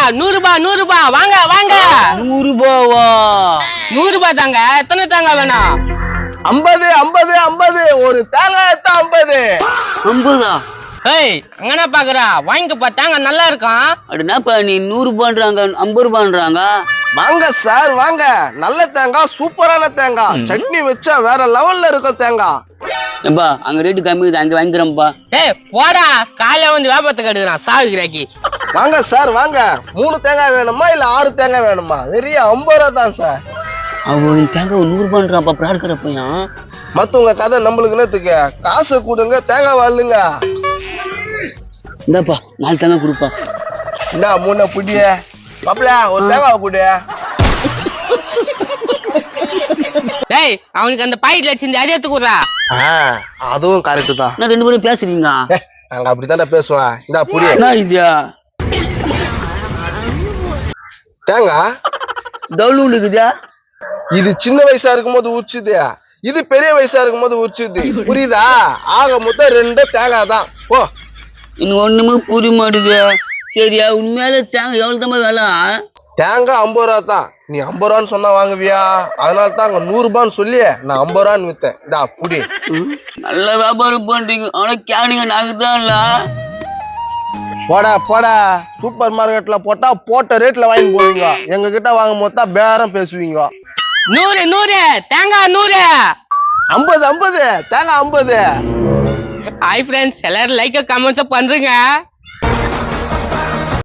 100 வாங்க வாங்க. 100 ரூபாவா? 100 தாங்க. எத்தனை தேங்காய் வேணும்? 50 ஒரு தேங்காய் 50. 50? ஏய் அங்கனா பாக்குறா, வாங்கிக்கப்பா, தேங்காய் நல்லா இருக்கும். அப்படின்னாப்பா நீ 100 ரூபான்றாங்க 50 ரூபான்றாங்க. வாங்க சார் வாங்க, நல்ல தேங்காய், சூப்பரான தேங்காய், சட்னி வச்சா வேற லெவல்ல இருக்கும் தேங்காய். ஏப்பா அங்க ரேட்டு கம்மி, அங்க வாங்கிக்கிறேன்ப்பா. ஏய் போடா, காலைல வந்து வியாபாரத்துக்கு எடுக்கிறான் சாவிக்கிறாக்கி. வாங்க சார் வாங்க, 3 தேங்காய் வேணுமா இல்ல 6 தேங்காய் வேணுமா? வெறும் 50 ரூபா தான் சார். அவன் தேங்காய் 100 ரூபான்றான்ப்பா, பிராடுக்கிற பையன். மத்தவங்க கதை நம்மளுக்கு என்னத்துக்கு? காசு கொடுங்க, தேங்காய் வாழுங்க. இந்தாப்பா 4 தேங்காய் கொடுப்பா. என்ன 3 புடிய மாப்பிள, ஒரு தேங்காய் புடி. டேய் அவனுக்கு அந்த பாக்கெட்ல வச்சிருந்து அதே எடுத்துக்குறா. அதுவும் கரெக்ட் தான். நான் 2 பேரும் பேசுறீங்க. நாங்க அப்படித்தானே பேசுவேன். இந்த புடி. என்ன இதுயா தேங்காய் தவுளு இருக்குதா? இது சின்ன வயசா இருக்கும்போது உரிச்சுது, இது பெரிய வயசா இருக்கும்போது உரிச்சுது. புரியுதா? ஆக மொத்தம் 2 தேங்காய் தான். போ. இன்னும் ஒண்ணுமே புரிய மாட்டேங்குது. சரியா, உண்மையால தேங்காய் எவ்வளவு தான் விலை? தேங்காய் 50 ரூபா தான். நீ 50 ரூபான்னு சொன்னா வாங்குவியா? அதனால தான் அங்க 100 ரூபான்னு சொல்லி நான் 50 ரூபான்னு வித்தேன். இதா புடி. நல்ல வியாபாரம் பண்றீங்க, ஆனா கேனீங்க நாங்க தான் இல்ல. போடா, சூப்பர் மார்க்கெட்ல போட்டா போட்ட ரேட்ல வாங்கி போவீங்க, எங்க கிட்ட வாங்கும் போது தான் பேரம் பேசுவீங்க. 100 தேங்காய் 100. 50 தேங்காய் 50. ஹாய் ஃப்ரெண்ட்ஸ், எல்லாரும் லைக் கமெண்ட்ஸ் பண்றீங்க.